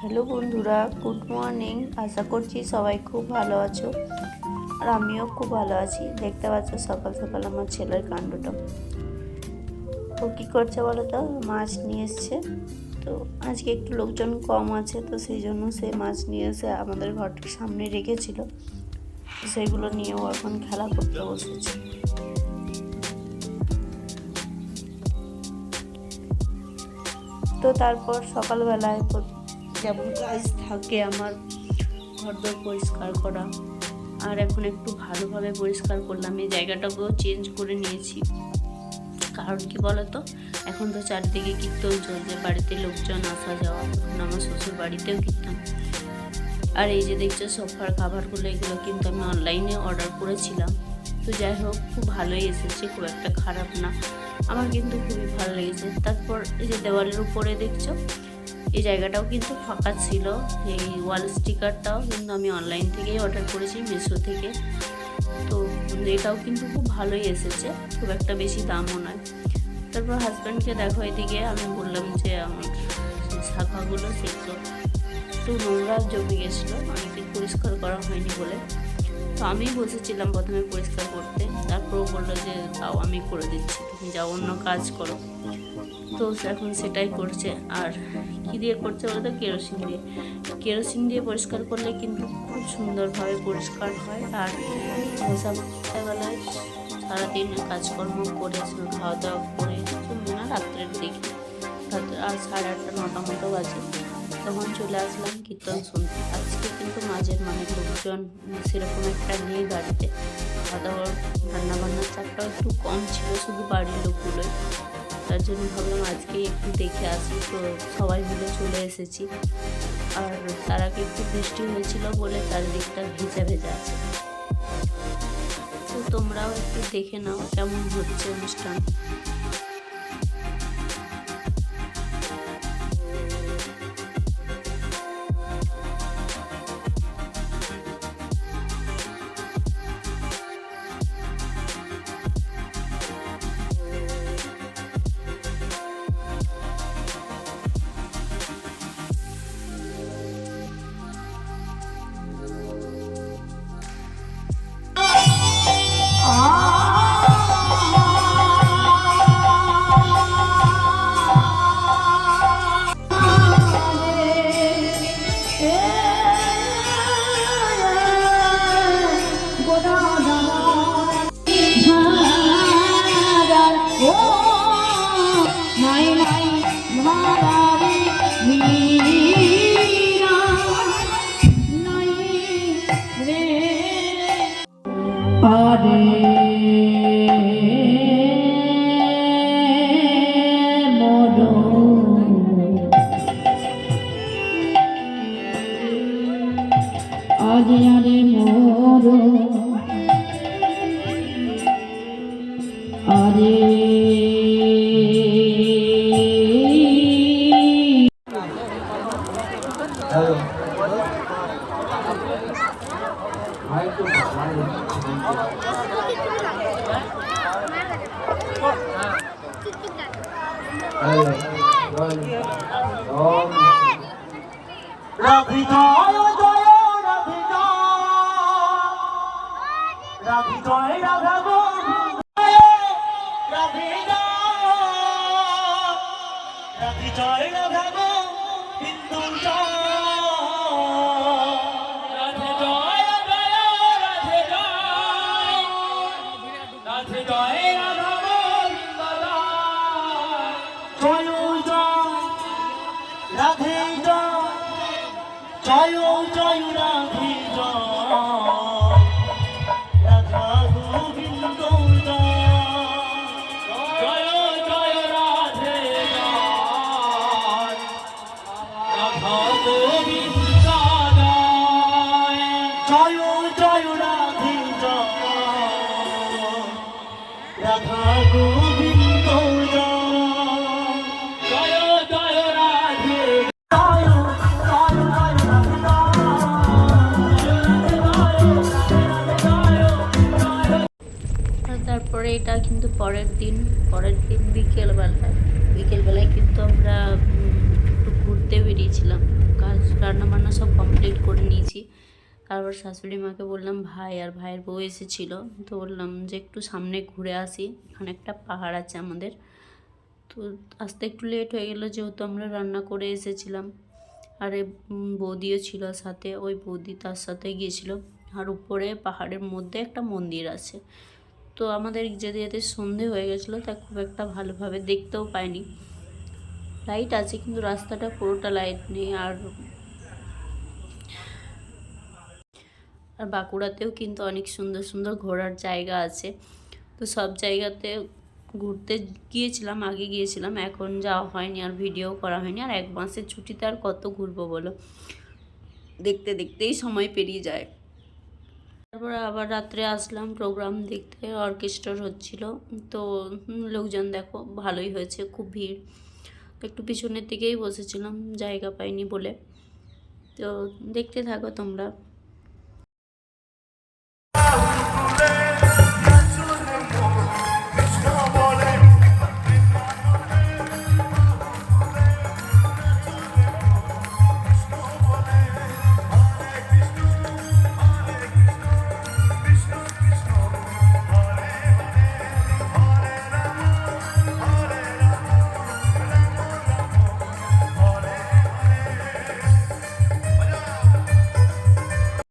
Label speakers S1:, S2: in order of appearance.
S1: Hello বন্ধুরা, good morning. আশা করছি সবাই খুব ভালো আছো, আর আমিও খুব ভালো আছি। দেখতে পাচ্ছ সকাল সকাল আমার ছেলের কাণ্ডটা। ও কী করছে বলো তো, মাছ নিয়ে এসছে। তো আজকে একটু লোকজন কম আছে, তো সেই জন্য সে মাছ নিয়ে এসে আমাদের ঘরটার সামনে রেখেছিল। সেগুলো নিয়েও এখন খেলা করতে বসেছে। তো তারপর সকালবেলায় যেমন কাজ থাকে আমার, ঘরদোর পরিষ্কার করা, আর এখন একটু ভালোভাবে পরিষ্কার করলাম। এই জায়গাটাকেও চেঞ্জ করে নিয়েছি। কারণ কি বলতো, এখন তো চারিদিকে কীর্তন চলছে, বাড়িতে লোকজন আসা যাওয়া। এখন আমার শ্বশুর বাড়িতেও কীর্তন। আর এই যে দেখছো সোফার কাভারগুলো, এগুলো কিন্তু আমি অনলাইনে অর্ডার করেছিলাম। তো যাই হোক, খুব ভালোই এসেছে, খুব একটা খারাপ না। আমার কিন্তু খুবই ভালো লেগেছে। তারপর এই যে দেওয়ালের উপরে দেখছো, এই জায়গাটাও কিন্তু ফাঁকা ছিল। এই ওয়াল স্টিকারটাও কিন্তু আমি অনলাইন থেকেই অর্ডার করেছি, মিশো থেকে। তো এটাও কিন্তু খুব ভালোই এসেছে, খুব একটা বেশি দামও নয়। তারপর হাজব্যান্ডকে দেখো, এদিকে আমি বললাম যে আমার শাখাগুলো সেগুলো একটু নোংরা জমে গেছিলো, অনেকদিন পরিষ্কার করা হয়নি বলে। তো আমি বসেছিলাম প্রথমে পরিষ্কার করতে, তারপর বললো যে তাও আমি করে দিচ্ছি, তুমি যাও অন্য কাজ করো। তো এখন সেটাই করছে। আর কী দিয়ে করছে বলতো, কেরোসিন দিয়ে পরিষ্কার করলে কিন্তু খুব সুন্দরভাবে পরিষ্কার হয়। আর সকালবেলায় সারাদিন কাজকর্ম করে খাওয়া দাওয়া করে না, রাত্রের দিকে আর 8:30 9টা মতো বাজে, তখন চলে আসলাম কীর্তন শুনতে। আজকে কিন্তু মাঝের লোকজন সেরকম একটা নেই বাড়িতে। খাওয়া দাওয়ার রান্নাবান্নার চাপটাও একটু কম ছিল, শুধু বাড়ির লোকগুলোই। তার জন্য ভাবলাম আজকে একটু দেখে আসি। তো সবাই মিলে চলে এসেছি। আর তার আগে একটু বৃষ্টি হয়েছিল বলে চারিদিকটা ভেজা ভেজা আছে। তো তোমরাও একটু দেখে নাও কেমন হচ্ছে অনুষ্ঠান।
S2: আরে মোর আরে
S3: জয় জয় রাধে রাধা গোবিন্দ জয় জয় রাধে রাধা গোবিন্দ জয় জয় রাধে রাধা গোবিন্দ
S1: তারপরে এটা কিন্তু পরের দিন বিকেলবেলায় কিন্তু আমরা একটু ঘুরতে ঘুরতে বেরিয়েছিলাম। কাজ রান্নাবান্না সব কমপ্লিট করে নিয়েছি। তারপর শাশুড়ি মাকে বললাম ভাই আর ভাইয়ের বউ এসেছিলো, তো বললাম যে একটু সামনে ঘুরে আসি, এখানে একটা পাহাড় আছে আমাদের। তো আসতে একটু লেট হয়ে গেলো যেহেতু আমরা রান্না করে এসেছিলাম। আর বৌদিও ছিল সাথে, ওই বৌদি তার সাথে গিয়েছিল। আর উপরে পাহাড়ের মধ্যে একটা মন্দির আছে। তো আমাদের যেতে যেতে সন্ধে হয়ে গেছিলো, তাই খুব একটা ভালোভাবে দেখতেও পাইনি। লাইট আছে কিন্তু রাস্তাটা পুরোটা লাইট নেই। আর বাঁকুড়াতেও কিন্তু অনেক সুন্দর সুন্দর ঘোরার জায়গা আছে। তো সব জায়গাতে ঘুরতে গিয়েছিলাম, আগে গিয়েছিলাম, এখন যাওয়া হয়নি আর ভিডিও করা হয়নি। আর 1 মাসের ছুটিতে আর কত ঘুরবো বলো, দেখতে দেখতেই সময় পেরিয়ে যায়। তারপরে আবার রাত্রে আসলাম প্রোগ্রাম দেখতে, অর্কেস্ট্রার হচ্ছিল। তো লোকজন দেখো ভালোই হয়েছে, খুব ভিড়। একটু পিছনের দিকেই বসেছিলাম, জায়গা পাইনি বলে। তো দেখতে থাকো তোমরা।